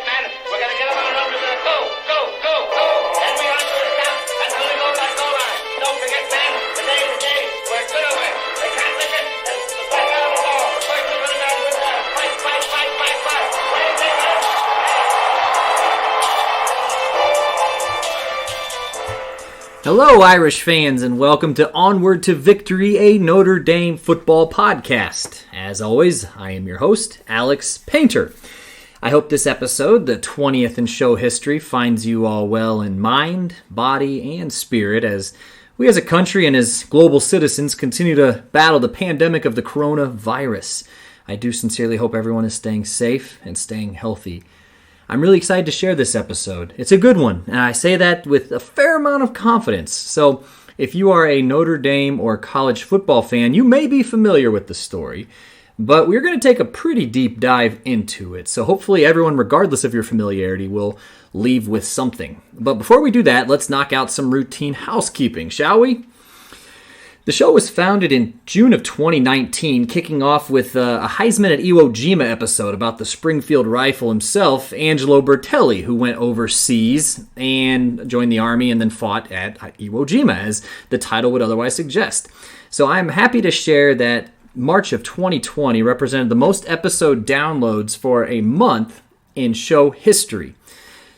forget, man. We're going to get them on over to the go, go, go, go. Then we on to the top. That's how we go that goal line. Don't forget, man. Today is the day. We're good over it. They can't miss it. Let's back out of the ball. First we're going to go with that. Fight, fight, fight, fight, fight. What do you think, man? Hello, Irish fans, and welcome to Onward to Victory, a Notre Dame football podcast. As always, I am your host, Alex Painter. I hope this episode, the 20th in show history, finds you all well in mind, body, and spirit as we as a country and as global citizens continue to battle the pandemic of the coronavirus. I do sincerely hope everyone is staying safe and staying healthy. I'm really excited to share this episode. It's a good one, and I say that with a fair amount of confidence. So if you are a Notre Dame or college football fan, you may be familiar with the story, but we're going to take a pretty deep dive into it. So hopefully everyone, regardless of your familiarity, will leave with something. But before we do that, let's knock out some routine housekeeping, shall we? The show was founded in June of 2019, kicking off with a Heisman at Iwo Jima episode about the Springfield Rifle himself, Angelo Bertelli, who went overseas and joined the Army and then fought at Iwo Jima, as the title would otherwise suggest. So I'm happy to share that March of 2020 represented the most episode downloads for a month in show history.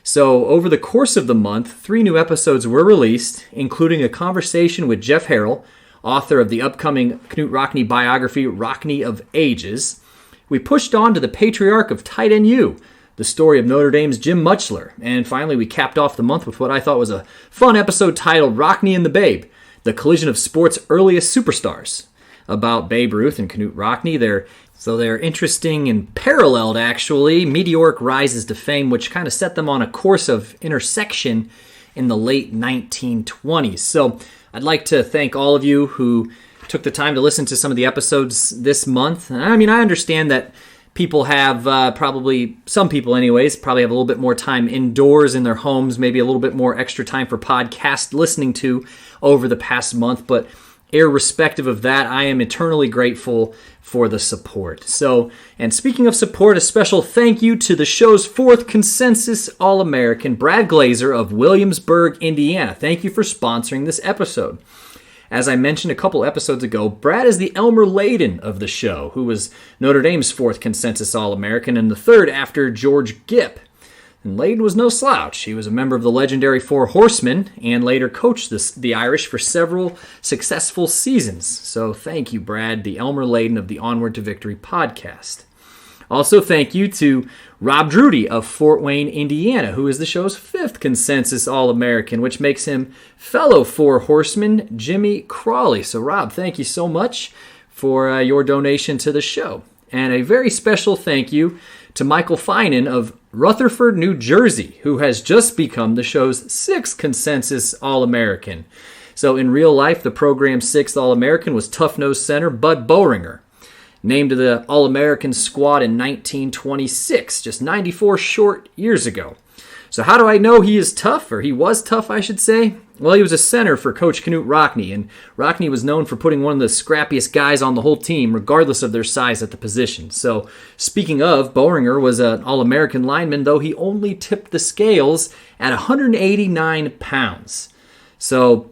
So over the course of the month, 3 new episodes were released, including a conversation with Jeff Harrell, author of the upcoming Knute Rockne biography, Rockne of Ages. We pushed on to the patriarch of tight end U, the story of Notre Dame's Jim Mutchler. And finally, we capped off the month with what I thought was a fun episode titled Rockne and the Babe, the collision of sports' earliest superstars, about Babe Ruth and Knute Rockne. They're interesting and paralleled, actually, meteoric rises to fame, which kind of set them on a course of intersection in the late 1920s. So I'd like to thank all of you who took the time to listen to some of the episodes this month. I mean, I understand that people have some people anyways, probably have a little bit more time indoors in their homes, maybe a little bit more extra time for podcast listening to over the past month. But irrespective of that, I am eternally grateful for the support. So, and speaking of support, a special thank you to the show's 4th Consensus All-American, Brad Glazer of Williamsburg, Indiana. Thank you for sponsoring this episode. As I mentioned a couple episodes ago, Brad is the Elmer Layden of the show, who was Notre Dame's 4th Consensus All-American and the 3rd after George Gipp. And Layden was no slouch. He was a member of the legendary Four Horsemen and later coached the Irish for several successful seasons. So thank you, Brad, the Elmer Layden of the Onward to Victory podcast. Also thank you to Rob Drudy of Fort Wayne, Indiana, who is the show's 5th Consensus All-American, which makes him fellow Four Horseman Jimmy Crawley. So Rob, thank you so much for your donation to the show. And a very special thank you to Michael Finan of Rutherford, New Jersey, who has just become the show's 6th Consensus All-American. So in real life, the program's 6th All-American was tough-nosed center Bud Boehringer, named to the All-American squad in 1926, just 94 short years ago. So how do I know he is tough, or he was tough, I should say? Well, he was a center for Coach Knute Rockne, and Rockne was known for putting one of the scrappiest guys on the whole team, regardless of their size at the position. So, speaking of, Boehringer was an All-American lineman, though he only tipped the scales at 189 pounds. So,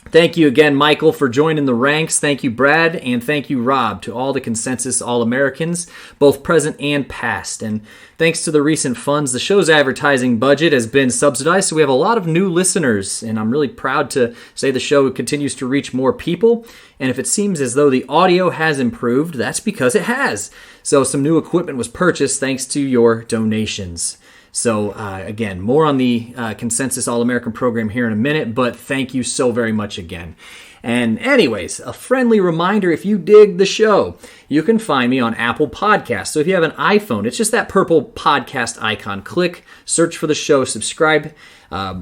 thank you again, Michael, for joining the ranks. Thank you, Brad, and thank you, Rob, to all the Consensus All-Americans, both present and past. And thanks to the recent funds, the show's advertising budget has been subsidized, so we have a lot of new listeners, and I'm really proud to say the show continues to reach more people. And if it seems as though the audio has improved, that's because it has. So some new equipment was purchased thanks to your donations. So, again, more on the Consensus All-American program here in a minute, but thank you so very much again. And anyways, a friendly reminder, if you dig the show, you can find me on Apple Podcasts. So if you have an iPhone, it's just that purple podcast icon. Click, search for the show, subscribe.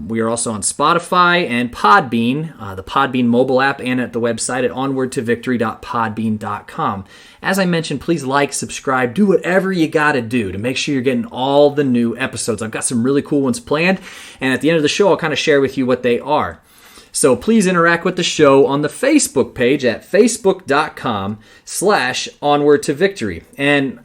We are also on Spotify and Podbean, the Podbean mobile app, and at the website at onwardtovictory.podbean.com. As I mentioned, please like, subscribe, do whatever you got to do to make sure you're getting all the new episodes. I've got some really cool ones planned, and at the end of the show, I'll kind of share with you what they are. So please interact with the show on the Facebook page at facebook.com/onwardtovictory. And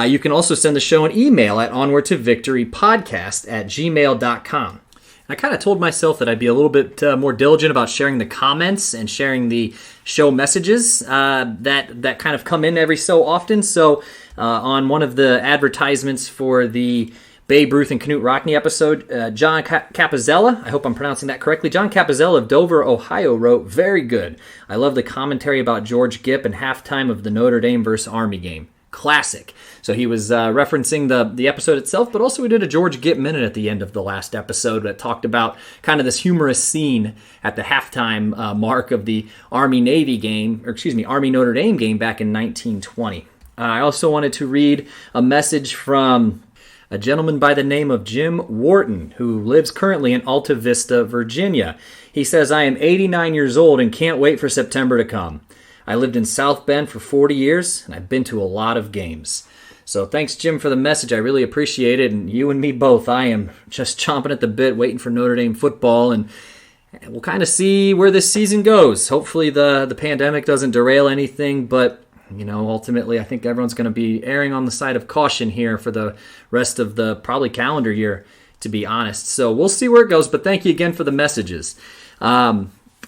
You can also send the show an email at onwardtovictorypodcast@gmail.com. I kind of told myself that I'd be a little bit more diligent about sharing the comments and sharing the show messages that kind of come in every so often. So on one of the advertisements for the Babe Ruth and Knute Rockne episode, John Capizella, I hope I'm pronouncing that correctly, John Capizella of Dover, Ohio wrote, "Very good. I love the commentary about George Gipp and halftime of the Notre Dame versus Army game. Classic." So he was referencing the episode itself, but also we did a George Gipp minute at the end of the last episode that talked about kind of this humorous scene at the halftime mark of the Army-Navy game, Army-Notre Dame game back in 1920. I also wanted to read a message from a gentleman by the name of Jim Wharton, who lives currently in Alta Vista, Virginia. He says, "I am 89 years old and can't wait for September to come. I lived in South Bend for 40 years, and I've been to a lot of games." So thanks, Jim, for the message. I really appreciate it, and you and me both. I am just chomping at the bit, waiting for Notre Dame football, and we'll kind of see where this season goes. Hopefully the pandemic doesn't derail anything, but ultimately I think everyone's going to be erring on the side of caution here for the rest of the probably calendar year, to be honest. So we'll see where it goes, but thank you again for the messages.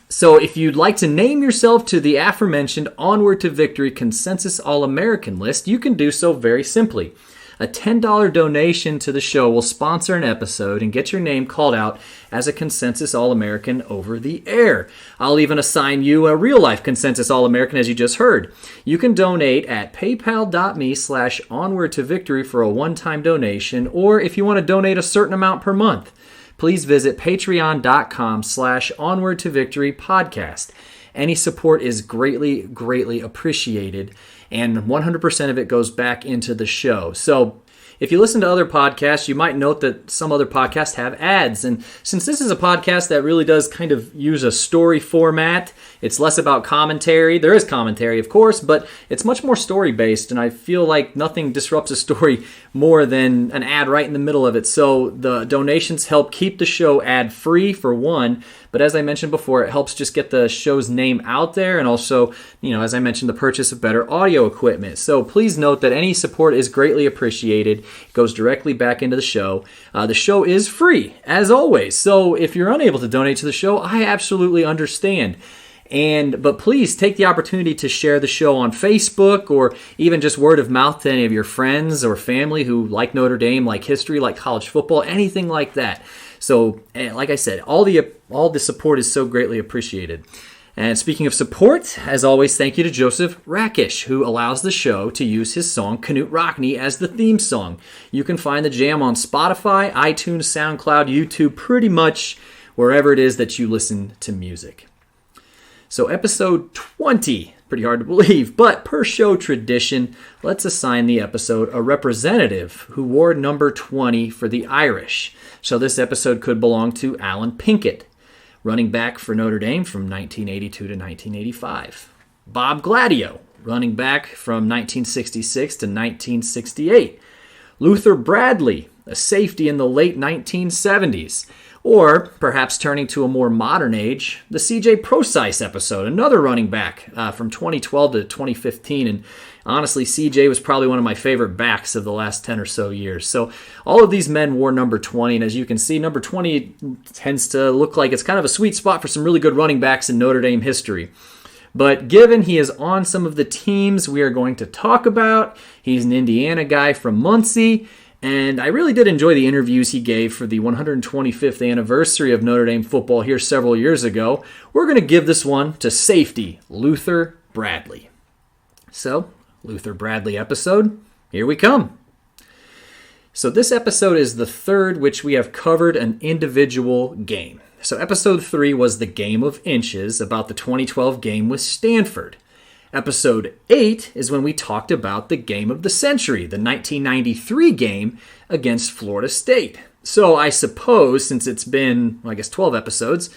So if you'd like to name yourself to the aforementioned Onward to Victory Consensus All-American list, you can do so very simply. A $10 donation to the show will sponsor an episode and get your name called out as a Consensus All-American over the air. I'll even assign you a real-life Consensus All-American, as you just heard. You can donate at paypal.me/onwardtovictory for a one-time donation, or if you want to donate a certain amount per month, please visit patreon.com/onwardtovictorypodcast. Any support is greatly, greatly appreciated, and 100% of it goes back into the show. So if you listen to other podcasts, you might note that some other podcasts have ads. And since this is a podcast that really does kind of use a story format, it's less about commentary. There is commentary, of course, but it's much more story-based, and I feel like nothing disrupts a story more than an ad right in the middle of it. So the donations help keep the show ad-free, for one, but as I mentioned before, it helps just get the show's name out there, and also, as I mentioned, the purchase of better audio equipment. So please note that any support is greatly appreciated. It goes directly back into the show. The show is free, as always. So if you're unable to donate to the show, I absolutely understand. But please take the opportunity to share the show on Facebook, or even just word of mouth to any of your friends or family who like Notre Dame, like history, like college football, anything like that. So, like I said, all the support is so greatly appreciated. And speaking of support, as always, thank you to Joseph Rakish, who allows the show to use his song Knute Rockne as the theme song. You can find the jam on Spotify, iTunes, SoundCloud, YouTube, pretty much wherever it is that you listen to music. So episode 20, pretty hard to believe, but per show tradition, let's assign the episode a representative who wore number 20 for the Irish. So this episode could belong to Alan Pinkett, running back for Notre Dame from 1982 to 1985. Bob Gladio, running back from 1966 to 1968. Luther Bradley, a safety in the late 1970s. Or, perhaps turning to a more modern age, the C.J. Procise episode, another running back from 2012 to 2015. And honestly, C.J. was probably one of my favorite backs of the last 10 or so years. So all of these men wore number 20. And as you can see, number 20 tends to look like it's kind of a sweet spot for some really good running backs in Notre Dame history. But given he is on some of the teams we are going to talk about, he's an Indiana guy from Muncie, and I really did enjoy the interviews he gave for the 125th anniversary of Notre Dame football here several years ago. We're going to give this one to safety, Luther Bradley. So, Luther Bradley episode, here we come. So this episode is the third which we have covered an individual game. So episode 3 was the Game of Inches, about the 2012 game with Stanford. Episode 8 is when we talked about the game of the century, the 1993 game against Florida State. So I suppose, since it's been, 12 episodes,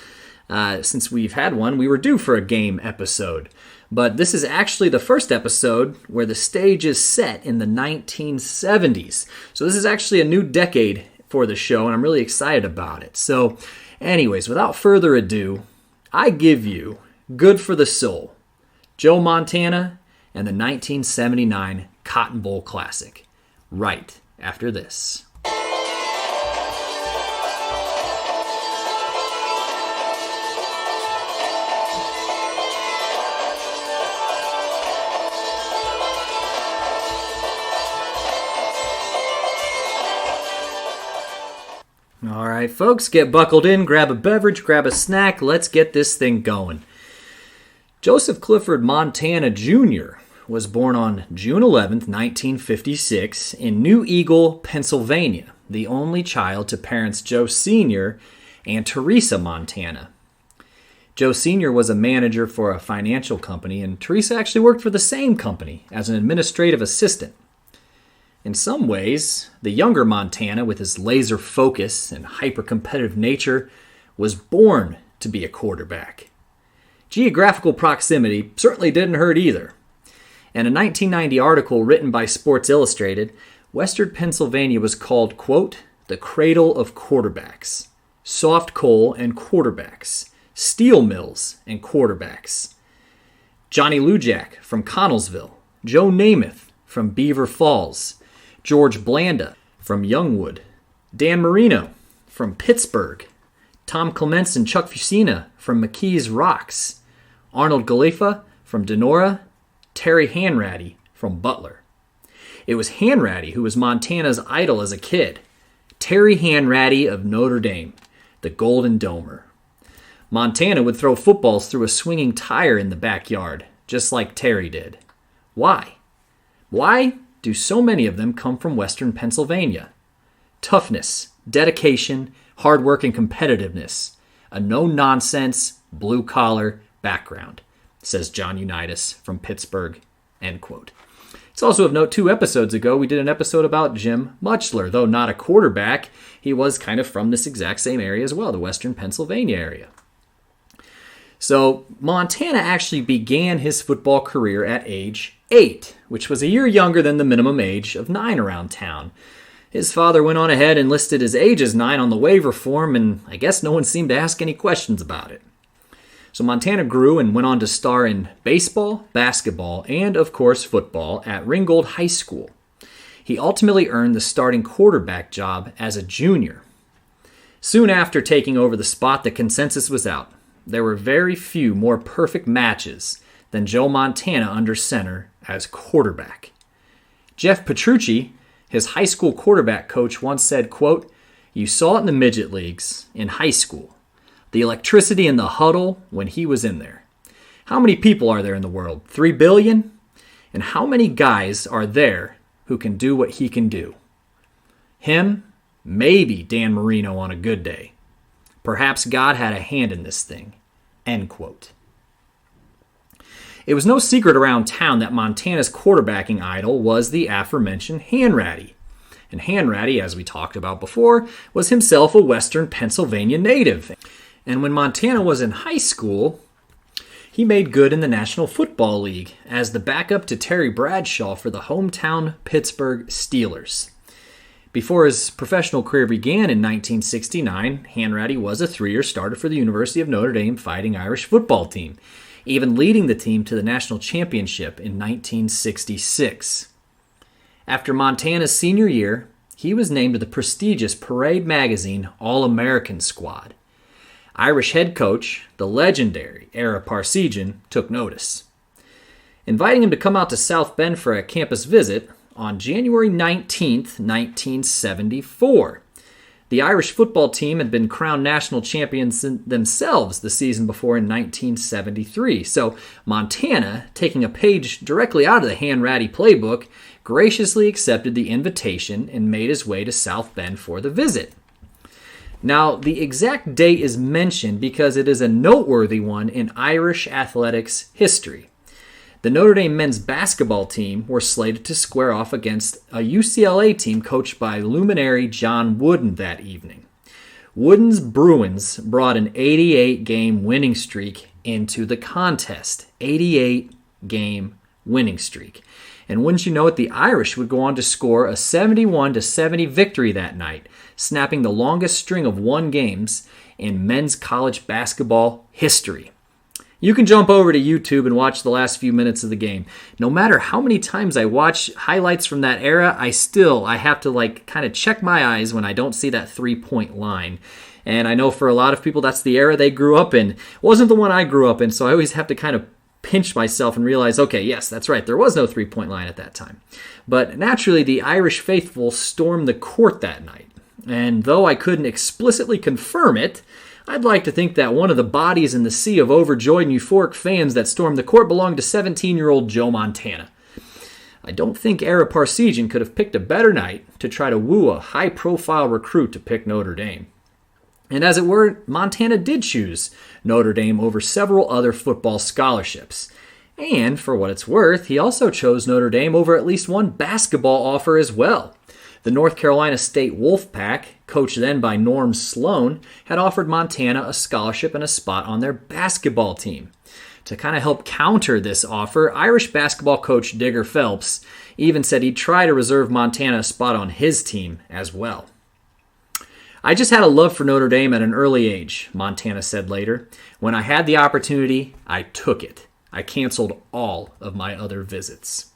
since we've had one, we were due for a game episode. But this is actually the first episode where the stage is set in the 1970s. So this is actually a new decade for the show, and I'm really excited about it. So anyways, without further ado, I give you Good for the Soul, Joe Montana, and the 1979 Cotton Bowl Classic. right after this. All right, folks, get buckled in, grab a beverage, grab a snack. Let's get this thing going. Joseph Clifford Montana Jr. was born on June 11, 1956, in New Eagle, Pennsylvania, the only child to parents Joe Sr. and Teresa Montana. Joe Sr. was a manager for a financial company, and Teresa actually worked for the same company as an administrative assistant. In some ways, the younger Montana, with his laser focus and hyper-competitive nature, was born to be a quarterback. Geographical proximity certainly didn't hurt either. In a 1990 article written by Sports Illustrated, Western Pennsylvania was called, quote, the cradle of quarterbacks, soft coal and quarterbacks, steel mills and quarterbacks. Johnny Lujack from Connellsville, Joe Namath from Beaver Falls, George Blanda from Youngwood, Dan Marino from Pittsburgh, Tom Clements and Chuck Fusina from McKees Rocks, Arnold Galifa from Denora, Terry Hanratty from Butler. It was Hanratty who was Montana's idol as a kid. Terry Hanratty of Notre Dame, the Golden Domer. Montana would throw footballs through a swinging tire in the backyard, just like Terry did. Why? Why do so many of them come from Western Pennsylvania? Toughness, dedication, hard work, and competitiveness. A no-nonsense, blue-collar background, says John Unitas from Pittsburgh, end quote. It's also of note, 2 episodes ago, we did an episode about Jim Muchler. Though not a quarterback, he was kind of from this exact same area as well, the Western Pennsylvania area. So Montana actually began his football career at age 8, which was a year younger than the minimum age of 9 around town. His father went on ahead and listed his age as 9 on the waiver form, and I guess no one seemed to ask any questions about it. So Montana grew and went on to star in baseball, basketball, and, of course, football at Ringgold High School. He ultimately earned the starting quarterback job as a junior. Soon after taking over the spot, the consensus was out. There were very few more perfect matches than Joe Montana under center as quarterback. Jeff Petrucci, his high school quarterback coach, once said, quote, "You saw it in the midget leagues, in high school. The electricity in the huddle when he was in there. How many people are there in the world? 3 billion? And how many guys are there who can do what he can do? Him, maybe Dan Marino on a good day. Perhaps God had a hand in this thing." End quote. It was no secret around town that Montana's quarterbacking idol was the aforementioned Hanratty. And Hanratty, as we talked about before, was himself a Western Pennsylvania native. And when Montana was in high school, he made good in the National Football League as the backup to Terry Bradshaw for the hometown Pittsburgh Steelers. Before his professional career began in 1969, Hanratty was a 3-year starter for the University of Notre Dame Fighting Irish football team, even leading the team to the national championship in 1966. After Montana's senior year, he was named to the prestigious Parade Magazine All-American squad. Irish head coach, the legendary Ara Parseghian, took notice, inviting him to come out to South Bend for a campus visit on January 19, 1974. The Irish football team had been crowned national champions themselves the season before in 1973. So Montana, taking a page directly out of the Hanratty playbook, graciously accepted the invitation and made his way to South Bend for the visit. Now, the exact date is mentioned because it is a noteworthy one in Irish athletics history. The Notre Dame men's basketball team were slated to square off against a UCLA team coached by luminary John Wooden that evening. Wooden's Bruins brought an 88-game winning streak into the contest. 88-game winning streak. And wouldn't you know it, the Irish would go on to score a 71-70 victory that night, snapping the longest string of won games in men's college basketball history. You can jump over to YouTube and watch the last few minutes of the game. No matter how many times I watch highlights from that era, I have to kind of check my eyes when I don't see that 3-point line. And I know for a lot of people that's the era they grew up in. It wasn't the one I grew up in, so I always have to kind of pinch myself and realize, okay, yes, that's right, there was no 3-point line at that time. But naturally, the Irish faithful stormed the court that night. And though I couldn't explicitly confirm it, I'd like to think that one of the bodies in the sea of overjoyed and euphoric fans that stormed the court belonged to 17-year-old Joe Montana. I don't think Ara Parseghian could have picked a better night to try to woo a high-profile recruit to pick Notre Dame. And as it were, Montana did choose Notre Dame over several other football scholarships. And for what it's worth, he also chose Notre Dame over at least one basketball offer as well. The North Carolina State Wolfpack, coached then by Norm Sloan, had offered Montana a scholarship and a spot on their basketball team. To kind of help counter this offer, Irish basketball coach Digger Phelps even said he'd try to reserve Montana a spot on his team as well. I just had a love for Notre Dame at an early age, Montana said later. When I had the opportunity, I took it. I canceled all of my other visits.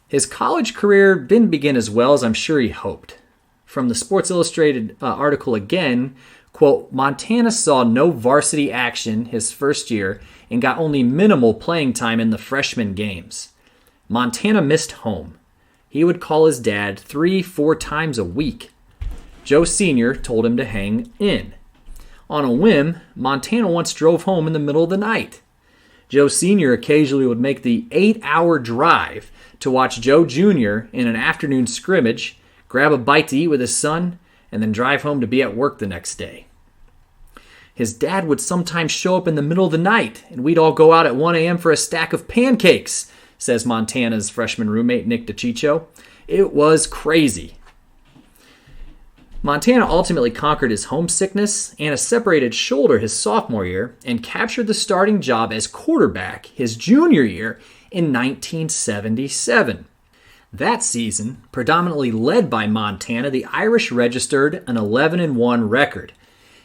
His college career didn't begin as well as I'm sure he hoped. From the Sports Illustrated article again, quote, Montana saw no varsity action his first year and got only minimal playing time in the freshman games. Montana missed home. He would call his dad 3-4 times a week. Joe Sr. told him to hang in. On a whim, Montana once drove home in the middle of the night. Joe Sr. occasionally would make the 8-hour drive to watch Joe Jr. in an afternoon scrimmage, grab a bite to eat with his son, and then drive home to be at work the next day. His dad would sometimes show up in the middle of the night, and we'd all go out at 1 a.m. for a stack of pancakes, says Montana's freshman roommate Nick DiCiccio. It was crazy. Montana ultimately conquered his homesickness and a separated shoulder his sophomore year and captured the starting job as quarterback his junior year in 1977. That season, predominantly led by Montana, the Irish registered an 11-1 record,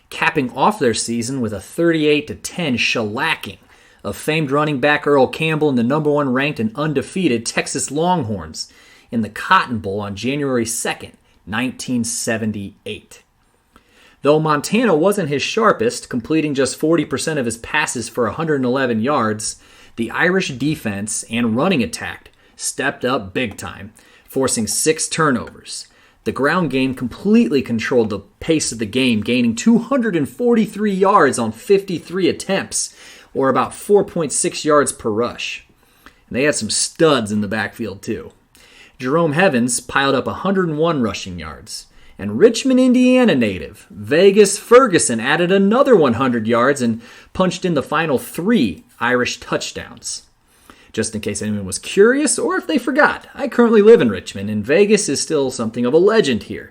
capping off their season with a 38-10 shellacking of famed running back Earl Campbell and the number 1 ranked and undefeated Texas Longhorns in the Cotton Bowl on January 2nd, 1978. Though Montana wasn't his sharpest, completing just 40% of his passes for 111 yards, the Irish defense and running attack stepped up big time, forcing 6 turnovers. The ground game completely controlled the pace of the game, gaining 243 yards on 53 attempts, or about 4.6 yards per rush. And they had some studs in the backfield too. Jerome Hevans piled up 101 rushing yards. And Richmond, Indiana native Vegas Ferguson added another 100 yards and punched in the final 3 Irish touchdowns. Just in case anyone was curious or if they forgot, I currently live in Richmond, and Vegas is still something of a legend here.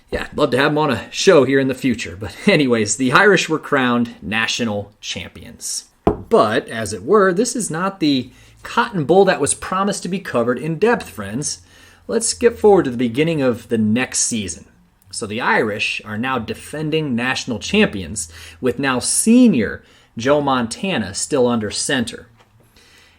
Yeah, I'd love to have him on a show here in the future. But anyways, the Irish were crowned national champions. But, as it were, this is not the Cotton Bowl that was promised to be covered in depth, friends. Let's skip forward to the beginning of the next season. So the Irish are now defending national champions, with now senior Joe Montana still under center.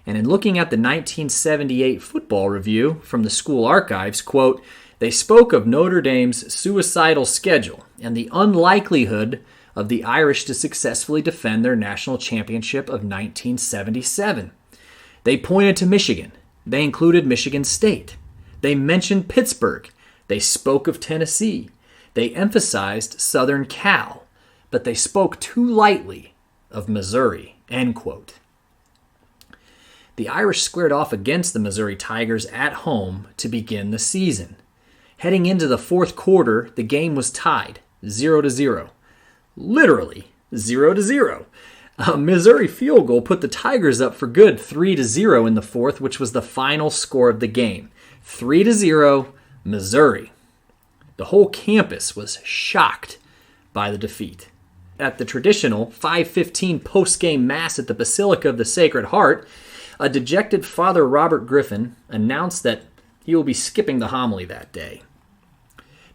And in looking at the 1978 football review from the school archives, quote, they spoke of Notre Dame's suicidal schedule and the unlikelihood of the Irish to successfully defend their national championship of 1977. They pointed to Michigan. They included Michigan State. They mentioned Pittsburgh. They spoke of Tennessee. They emphasized Southern Cal, but they spoke too lightly of Missouri, end quote. The Irish squared off against the Missouri Tigers at home to begin the season. Heading into the fourth quarter, the game was tied, 0-0. Literally, 0-0. A Missouri field goal put the Tigers up for good 3-0 in the fourth, which was the final score of the game. 3-0, Missouri. The whole campus was shocked by the defeat. At the traditional 5:15 post-game mass at the Basilica of the Sacred Heart, a dejected Father Robert Griffin announced that he will be skipping the homily that day.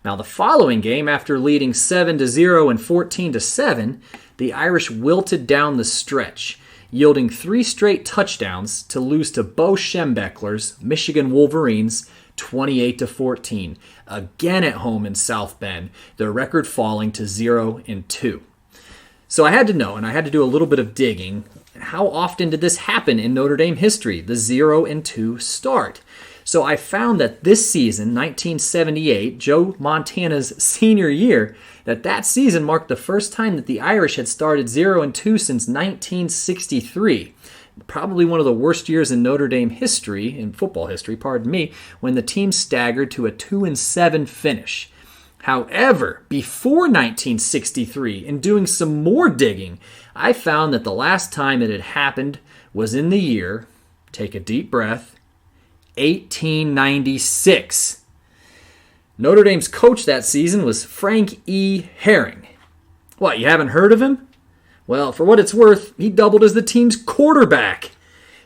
Now, the following game, after leading 7-0 and 14-7, the Irish wilted down the stretch, yielding 3 straight touchdowns to lose to Bo Schembechler's Michigan Wolverines 28-14, again at home in South Bend, their record falling to 0-2. So I had to know, and I had to do a little bit of digging, how often did this happen in Notre Dame history, the 0-2 start? So I found that this season, 1978, Joe Montana's senior year, that season marked the first time that the Irish had started 0-2 since 1963. Probably one of the worst years in Notre Dame history, in football history, pardon me, when the team staggered to a 2-7 finish. However, before 1963, in doing some more digging, I found that the last time it had happened was in the year, take a deep breath, 1896. Notre Dame's coach that season was Frank E. Herring. What, you haven't heard of him? Well, for what it's worth, he doubled as the team's quarterback.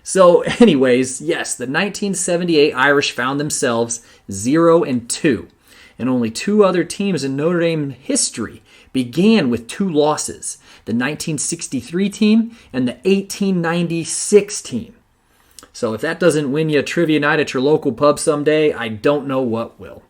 So anyways, yes, the 1978 Irish found themselves 0-2. And only 2 other teams in Notre Dame history began with 2 losses, the 1963 team and the 1896 team. So if that doesn't win you a trivia night at your local pub someday, I don't know what will.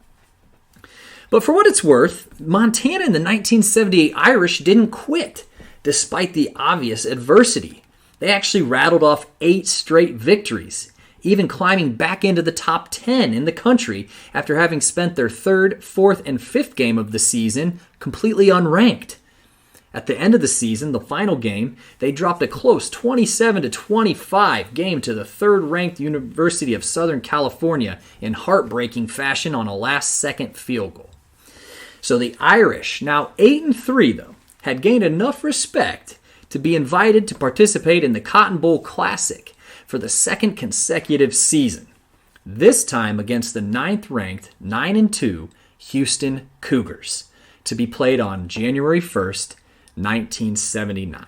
But for what it's worth, Montana and the 1978 Irish didn't quit, despite the obvious adversity. They actually rattled off 8 straight victories, even climbing back into the top 10 in the country after having spent their 3rd, 4th, and 5th game of the season completely unranked. At the end of the season, the final game, they dropped a close 27-25 game to the 3rd-ranked University of Southern California in heartbreaking fashion on a last-second field goal. So the Irish, now 8-3 though, had gained enough respect to be invited to participate in the Cotton Bowl Classic for the 2nd consecutive season, this time against the 9th-ranked 9-2 Houston Cougars, to be played on January 1st, 1979.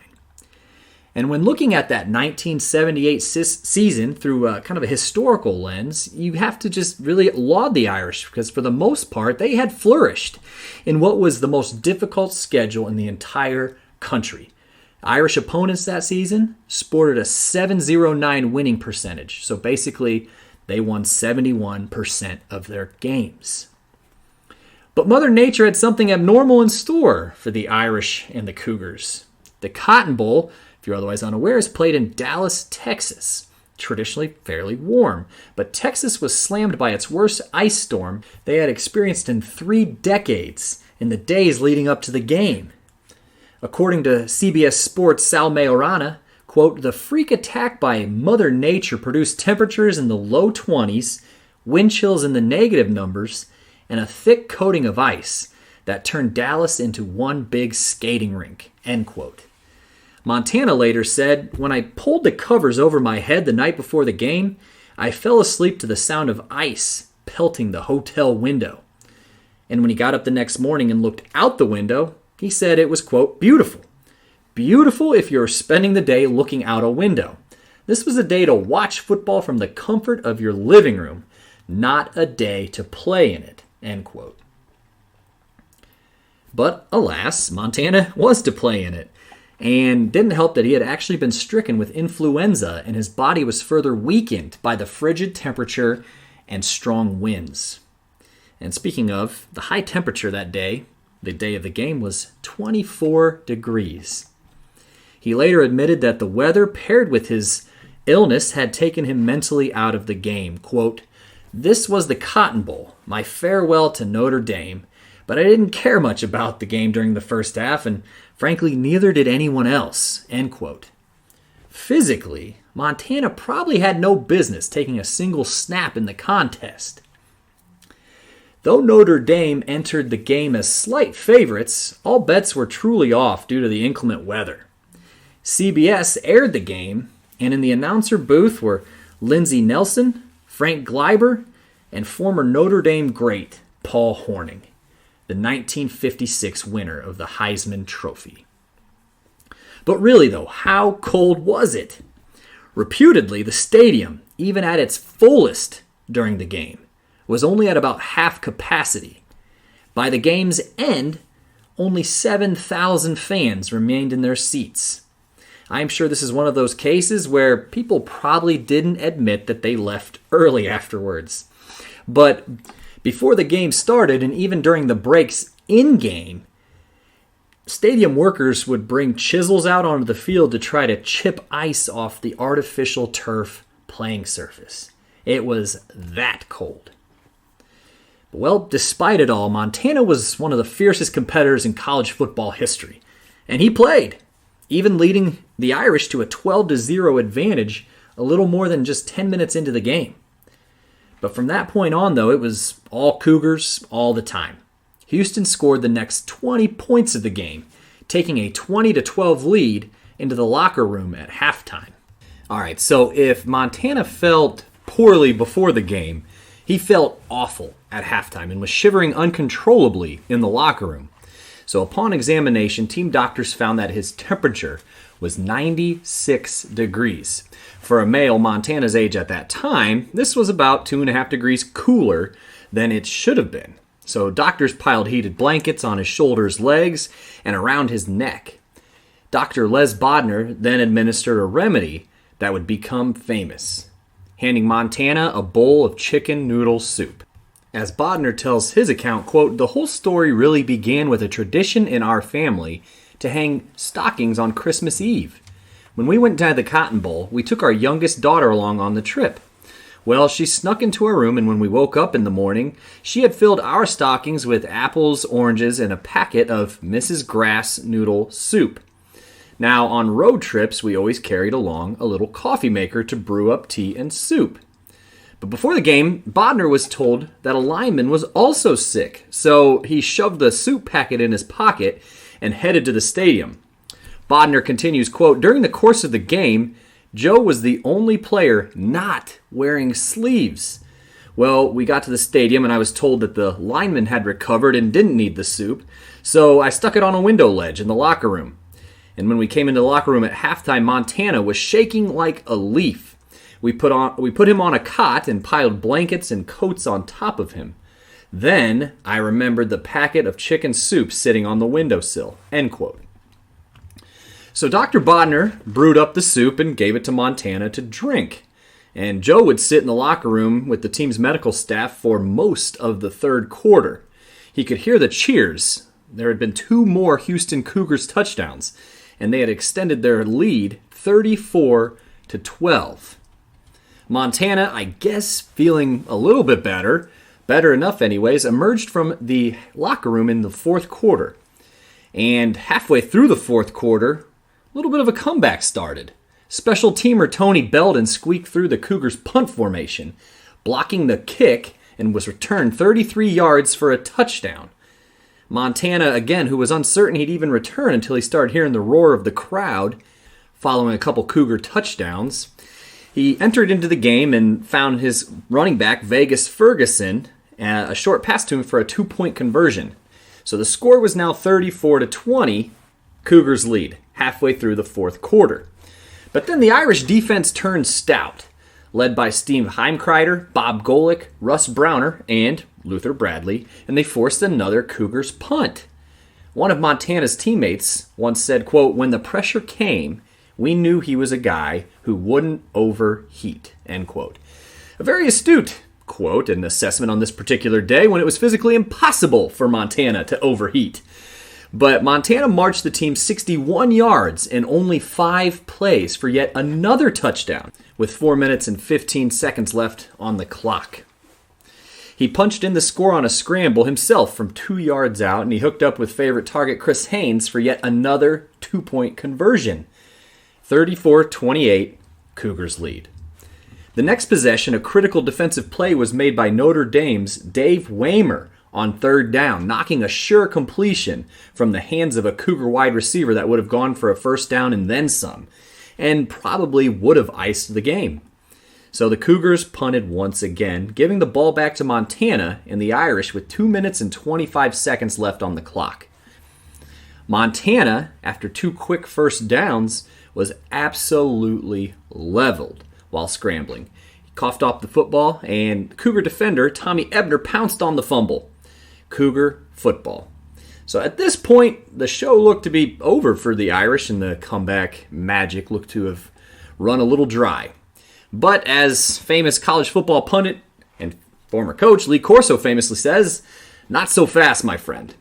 And when looking at that 1978 season through kind of a historical lens, you have to just really laud the Irish because for the most part, they had flourished in what was the most difficult schedule in the entire country. Irish opponents that season sported a .709 winning percentage. So basically, they won 71% of their games. But Mother Nature had something abnormal in store for the Irish and the Cougars. The Cotton Bowl, if you're otherwise unaware, is played in Dallas, Texas. Traditionally fairly warm, but Texas was slammed by its worst ice storm they had experienced in 3 decades in the days leading up to the game. According to CBS Sports' Sal Majorana, quote, the freak attack by Mother Nature produced temperatures in the low 20s, wind chills in the negative numbers, and a thick coating of ice that turned Dallas into one big skating rink, end quote. Montana later said, when I pulled the covers over my head the night before the game, I fell asleep to the sound of ice pelting the hotel window. And when he got up the next morning and looked out the window, he said it was, quote, beautiful. Beautiful if you're spending the day looking out a window. This was a day to watch football from the comfort of your living room, not a day to play in it, end quote. But alas, Montana was to play in it. And didn't help that he had actually been stricken with influenza and his body was further weakened by the frigid temperature and strong winds. And speaking of, the high temperature that day, the day of the game, was 24 degrees. He later admitted that the weather paired with his illness had taken him mentally out of the game. Quote, this was the Cotton Bowl, my farewell to Notre Dame, but I didn't care much about the game during the first half, and frankly, neither did anyone else, end quote. Physically, Montana probably had no business taking a single snap in the contest. Though Notre Dame entered the game as slight favorites, all bets were truly off due to the inclement weather. CBS aired the game, and in the announcer booth were Lindsey Nelson, Frank Gleiber, and former Notre Dame great Paul Hornung, the 1956 winner of the Heisman Trophy. But really though, how cold was it? Reputedly, the stadium, even at its fullest during the game, was only at about half capacity. By the game's end, only 7,000 fans remained in their seats. I'm sure this is one of those cases where people probably didn't admit that they left early afterwards. But before the game started, and even during the breaks in-game, stadium workers would bring chisels out onto the field to try to chip ice off the artificial turf playing surface. It was that cold. Well, despite it all, Montana was one of the fiercest competitors in college football history. And he played, even leading the Irish to a 12-0 advantage a little more than just 10 minutes into the game. But from that point on, though, it was all Cougars all the time. Houston scored the next 20 points of the game, taking a 20-12 lead into the locker room at halftime. All right, so if Montana felt poorly before the game, he felt awful at halftime and was shivering uncontrollably in the locker room. So upon examination, team doctors found that his temperature was 96 degrees. For a male Montana's age at that time, this was about 2.5 degrees cooler than it should have been. So doctors piled heated blankets on his shoulders, legs, and around his neck. Dr. Les Bodner then administered a remedy that would become famous, handing Montana a bowl of chicken noodle soup. As Bodner tells his account, quote, "The whole story really began with a tradition in our family to hang stockings on Christmas Eve. When we went to the Cotton Bowl, we took our youngest daughter along on the trip. Well, she snuck into our room, and when we woke up in the morning, she had filled our stockings with apples, oranges, and a packet of Mrs. Grass noodle soup. Now, on road trips, we always carried along a little coffee maker to brew up tea and soup. But before the game, Bodner was told that a lineman was also sick, so he shoved the soup packet in his pocket and headed to the stadium." Bodner continues, quote, "During the course of the game, Joe was the only player not wearing sleeves. Well, we got to the stadium and I was told that the lineman had recovered and didn't need the soup, so I stuck it on a window ledge in the locker room. And when we came into the locker room at halftime, Montana was shaking like a leaf. We put him on a cot and piled blankets and coats on top of him. Then I remembered the packet of chicken soup sitting on the windowsill." End quote. So Dr. Bodner brewed up the soup and gave it to Montana to drink. And Joe would sit in the locker room with the team's medical staff for most of the third quarter. He could hear the cheers. There had been 2 more Houston Cougars touchdowns, and they had extended their lead 34-12. Montana, I guess feeling a little bit better enough anyways, emerged from the locker room in the fourth quarter. And halfway through the fourth quarter, a little bit of a comeback started. Special teamer Tony Belden squeaked through the Cougars' punt formation, blocking the kick, and was returned 33 yards for a touchdown. Montana, again, who was uncertain he'd even return until he started hearing the roar of the crowd following a couple Cougar touchdowns, he entered into the game and found his running back, Vegas Ferguson, a short pass to him for a 2-point conversion. So the score was now 34-20, Cougars lead, halfway through the fourth quarter. But then the Irish defense turned stout, led by Steve Heimkreider, Bob Golick, Russ Browner, and Luther Bradley, and they forced another Cougars punt. One of Montana's teammates once said, quote, "When the pressure came, we knew he was a guy who wouldn't overheat," end quote. A very astute quote and assessment on this particular day when it was physically impossible for Montana to overheat. But Montana marched the team 61 yards in only 5 plays for yet another touchdown with 4 minutes and 15 seconds left on the clock. He punched in the score on a scramble himself from 2 yards out, and he hooked up with favorite target Chris Haynes for yet another 2-point conversion. 34-28, Cougars lead. The next possession, a critical defensive play was made by Notre Dame's Dave Waymer on third down, knocking a sure completion from the hands of a Cougar wide receiver that would have gone for a first down and then some, and probably would have iced the game. So the Cougars punted once again, giving the ball back to Montana and the Irish with 2 minutes and 25 seconds left on the clock. Montana, after 2 quick first downs, was absolutely leveled while scrambling. He coughed off the football, and Cougar defender Tommy Ebner pounced on the fumble. Cougar football. So at this point, the show looked to be over for the Irish, and the comeback magic looked to have run a little dry. But as famous college football pundit and former coach Lee Corso famously says, not so fast, my friend.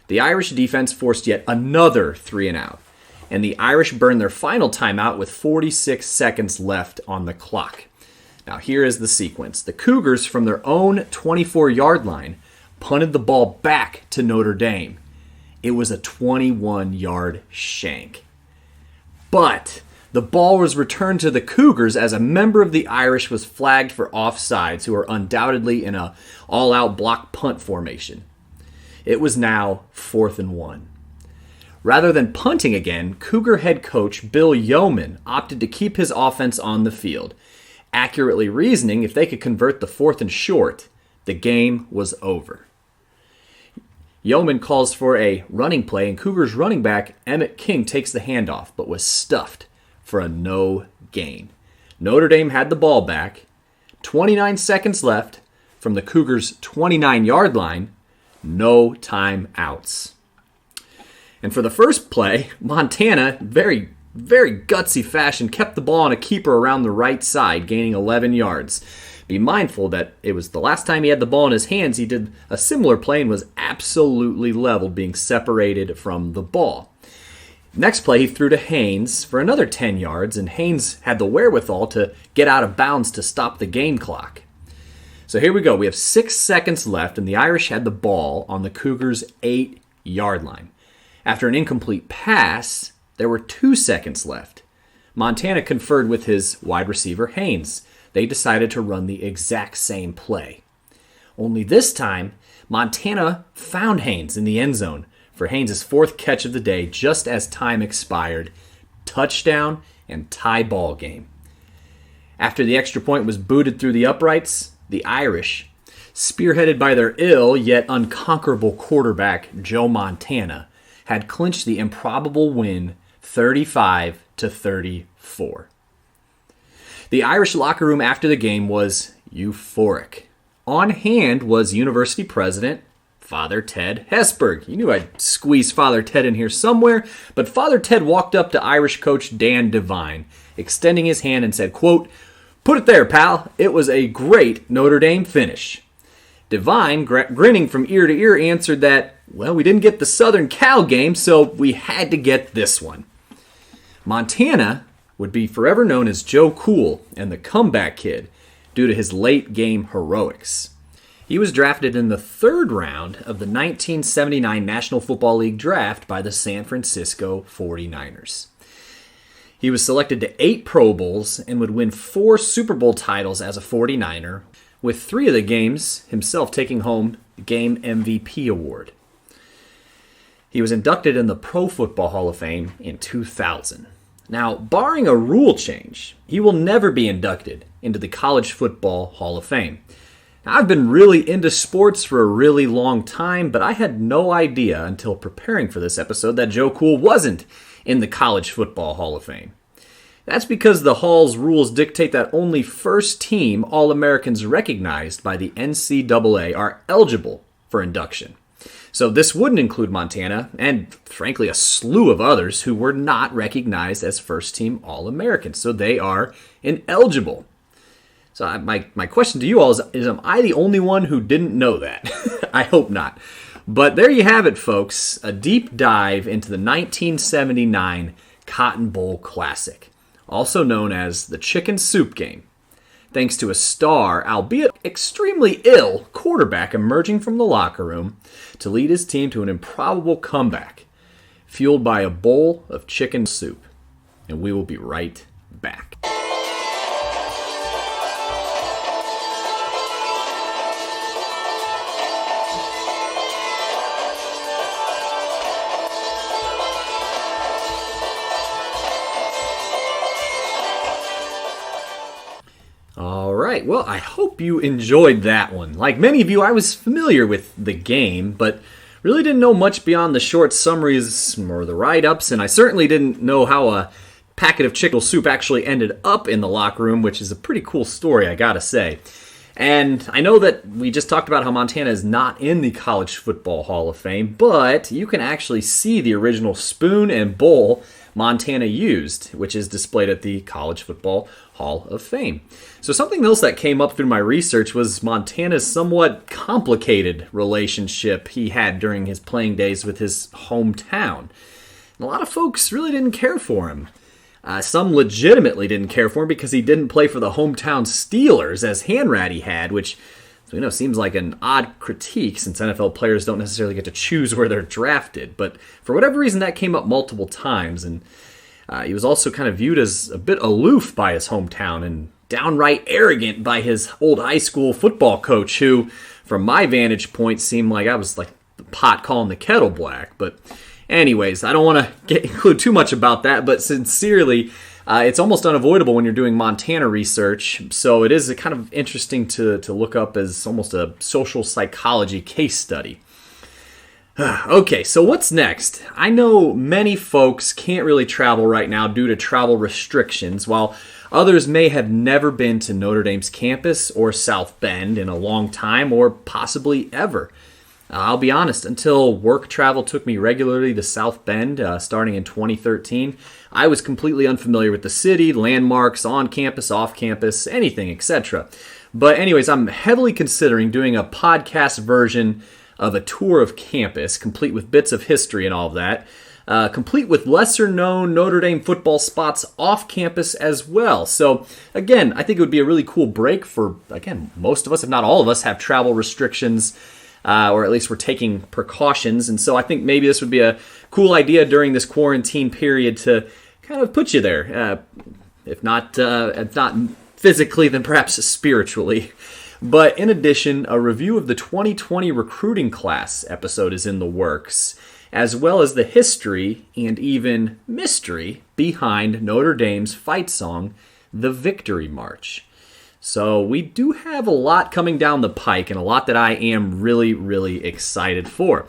The Irish defense forced yet another 3-and-out, and the Irish burned their final timeout with 46 seconds left on the clock. Now here is the sequence. The Cougars, from their own 24-yard line, punted the ball back to Notre Dame. It was a 21-yard shank. But the ball was returned to the Cougars as a member of the Irish was flagged for offsides, who are undoubtedly in an all-out block punt formation. It was now 4th and 1. Rather than punting again, Cougar head coach Bill Yeoman opted to keep his offense on the field, accurately reasoning if they could convert the 4th and short, the game was over. Yeoman calls for a running play, and Cougars running back Emmett King takes the handoff, but was stuffed for a no gain. Notre Dame had the ball back. 29 seconds left from the Cougars' 29-yard line. No timeouts. And for the first play, Montana, very gutsy fashion, kept the ball on a keeper around the right side, gaining 11 yards. Be mindful that it was the last time he had the ball in his hands, he did a similar play and was absolutely leveled, being separated from the ball. Next play, he threw to Haynes for another 10 yards, and Haynes had the wherewithal to get out of bounds to stop the game clock. So here we go. We have 6 seconds left, and the Irish had the ball on the Cougars' 8-yard line. After an incomplete pass, there were 2 seconds left. Montana conferred with his wide receiver, Haynes. They decided to run the exact same play. Only this time, Montana found Haynes in the end zone for Haynes' 4th catch of the day just as time expired. Touchdown and tie ball game. After the extra point was booted through the uprights, the Irish, spearheaded by their ill yet unconquerable quarterback Joe Montana, had clinched the improbable win 35-34. The Irish locker room after the game was euphoric. On hand was University President Father Ted Hesburgh. You knew I'd squeeze Father Ted in here somewhere, but Father Ted walked up to Irish coach Dan Devine, extending his hand and said, quote, "Put it there, pal. It was a great Notre Dame finish." Devine, grinning from ear to ear, answered that, well, we didn't get the Southern Cal game, so we had to get this one. Montana would be forever known as Joe Cool and the Comeback Kid due to his late-game heroics. He was drafted in the 3rd round of the 1979 National Football League draft by the San Francisco 49ers. He was selected to 8 Pro Bowls and would win 4 Super Bowl titles as a 49er, with 3 of the games himself taking home the game MVP award. He was inducted in the Pro Football Hall of Fame in 2000. Now, barring a rule change, he will never be inducted into the College Football Hall of Fame. Now, I've been really into sports for a really long time, but I had no idea until preparing for this episode that Joe Cool wasn't in the College Football Hall of Fame. That's because the Hall's rules dictate that only first-team All-Americans recognized by the NCAA are eligible for induction. So this wouldn't include Montana, and frankly a slew of others who were not recognized as first-team All-Americans. So they are ineligible. So my question to you all is am I the only one who didn't know that? I hope not. But there you have it, folks. A deep dive into the 1979 Cotton Bowl Classic, also known as the Chicken Soup Game. Thanks to a star, albeit extremely ill, quarterback emerging from the locker room to lead his team to an improbable comeback, fueled by a bowl of chicken soup. And we will be right back. All right, well, I hope you enjoyed that one. Like many of you, I was familiar with the game, but really didn't know much beyond the short summaries or the write-ups, and I certainly didn't know how a packet of chicken soup actually ended up in the locker room, which is a pretty cool story, I gotta say. And I know that we just talked about how Montana is not in the College Football Hall of Fame, but you can actually see the original spoon and bowl Montana used, which is displayed at the College Football Hall of Fame. So something else that came up through my research was Montana's somewhat complicated relationship he had during his playing days with his hometown. And a lot of folks really didn't care for him. Some legitimately didn't care for him because he didn't play for the hometown Steelers as Hanratty had, which seems like an odd critique since NFL players don't necessarily get to choose where they're drafted. But for whatever reason, that came up multiple times, and he was also kind of viewed as a bit aloof by his hometown and downright arrogant by his old high school football coach, who, from my vantage point, seemed like I was like the pot calling the kettle black. But anyways, I don't want to include too much about that, but sincerely, it's almost unavoidable when you're doing Montana research, so it is kind of interesting to look up as almost a social psychology case study. Okay, so what's next? I know many folks can't really travel right now due to travel restrictions, while others may have never been to Notre Dame's campus or South Bend in a long time or possibly ever. I'll be honest, until work travel took me regularly to South Bend starting in 2013, I was completely unfamiliar with the city, landmarks, on campus, off campus, anything, etc. But anyways, I'm heavily considering doing a podcast version of a tour of campus, complete with bits of history and all of that, complete with lesser-known Notre Dame football spots off campus as well. So again, I think it would be a really cool break for, again, most of us, if not all of us, have travel restrictions, or at least we're taking precautions. And so I think maybe this would be a cool idea during this quarantine period to kind of put you there, if not physically, then perhaps spiritually. But in addition, a review of the 2020 recruiting class episode is in the works, as well as the history and even mystery behind Notre Dame's fight song, The Victory March. So we do have a lot coming down the pike and a lot that I am really, really excited for.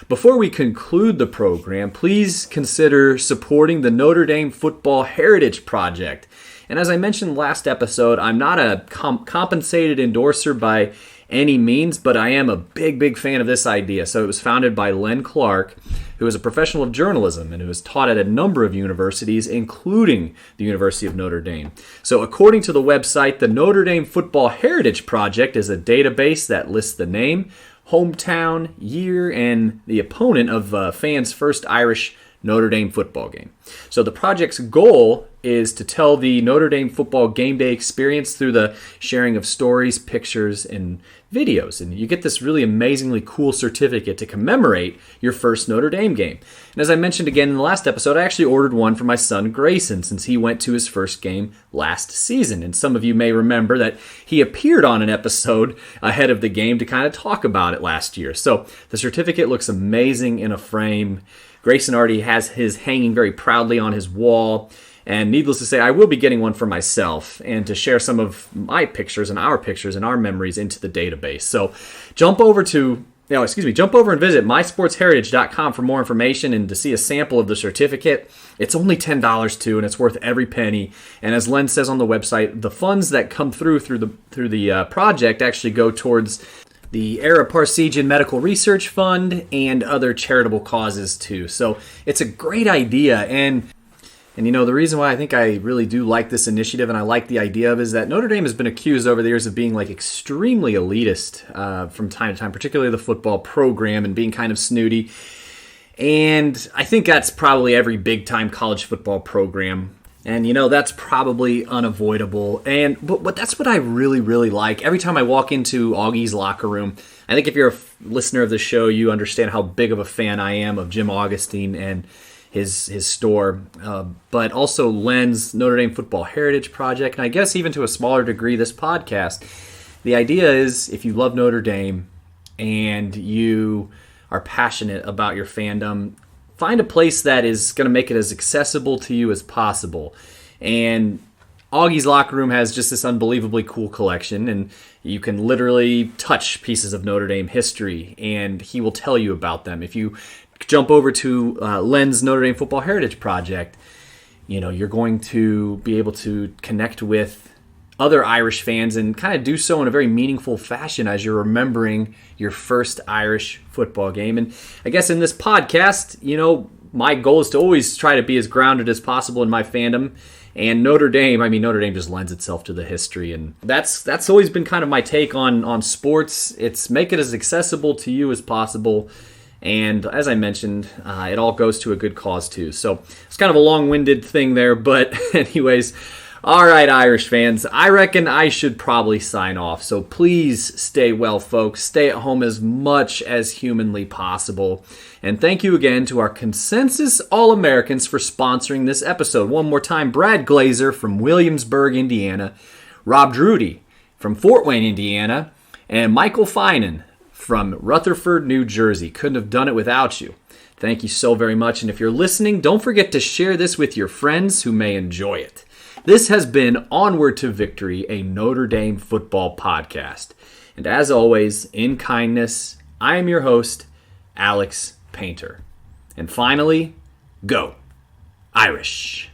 Before we conclude the program, please consider supporting the Notre Dame Football Heritage Project. And as I mentioned last episode, I'm not a compensated endorser by any means, but I am a big, big fan of this idea. So it was founded by Len Clark, who is a professional of journalism and who has taught at a number of universities, including the University of Notre Dame. So according to the website, the Notre Dame Football Heritage Project is a database that lists the name, hometown, year, and the opponent of a fan's first Irish Notre Dame football game. So the project's goal is to tell the Notre Dame football game day experience through the sharing of stories, pictures, and videos. And you get this really amazingly cool certificate to commemorate your first Notre Dame game. And as I mentioned again in the last episode, I actually ordered one for my son Grayson since he went to his first game last season. And some of you may remember that he appeared on an episode ahead of the game to kind of talk about it last year. So the certificate looks amazing in a frame. Grayson already has his hanging very proudly on his wall. And needless to say, I will be getting one for myself and to share some of my pictures and our memories into the database. So jump over and visit mysportsheritage.com for more information and to see a sample of the certificate. It's only $10 too, and it's worth every penny. And as Len says on the website, the funds that come through the project actually go towards the Ara Parsegian Medical Research Fund and other charitable causes too. So it's a great idea. And the reason why I think I really do like this initiative and I like the idea of it is that Notre Dame has been accused over the years of being like extremely elitist from time to time, particularly the football program, and being kind of snooty. And I think that's probably every big-time college football program. And, that's probably unavoidable. But that's what I really, really like. Every time I walk into Augie's locker room, I think if you're a listener of the show, you understand how big of a fan I am of Jim Augustine and his store, but also Len's Notre Dame Football Heritage Project, and I guess even to a smaller degree this podcast. The idea is if you love Notre Dame and you are passionate about your fandom, find a place that is going to make it as accessible to you as possible. And Augie's locker room has just this unbelievably cool collection, and you can literally touch pieces of Notre Dame history, and he will tell you about them. If you jump over to Len's Notre Dame Football Heritage Project, you're going to be able to connect with other Irish fans and kind of do so in a very meaningful fashion as you're remembering your first Irish football game. And I guess in this podcast, my goal is to always try to be as grounded as possible in my fandom. And Notre Dame just lends itself to the history. And that's always been kind of my take on sports. It's make it as accessible to you as possible. And as I mentioned, it all goes to a good cause too. So it's kind of a long-winded thing there. But anyways, all right, Irish fans, I reckon I should probably sign off. So please stay well, folks. Stay at home as much as humanly possible. And thank you again to our Consensus All-Americans for sponsoring this episode. One more time, Brad Glazer from Williamsburg, Indiana, Rob Drudy from Fort Wayne, Indiana, and Michael Finan from Rutherford, New Jersey. Couldn't have done it without you. Thank you so very much. And if you're listening, don't forget to share this with your friends who may enjoy it. This has been Onward to Victory, a Notre Dame football podcast. And as always, in kindness, I am your host, Alex Painter. And finally, go Irish!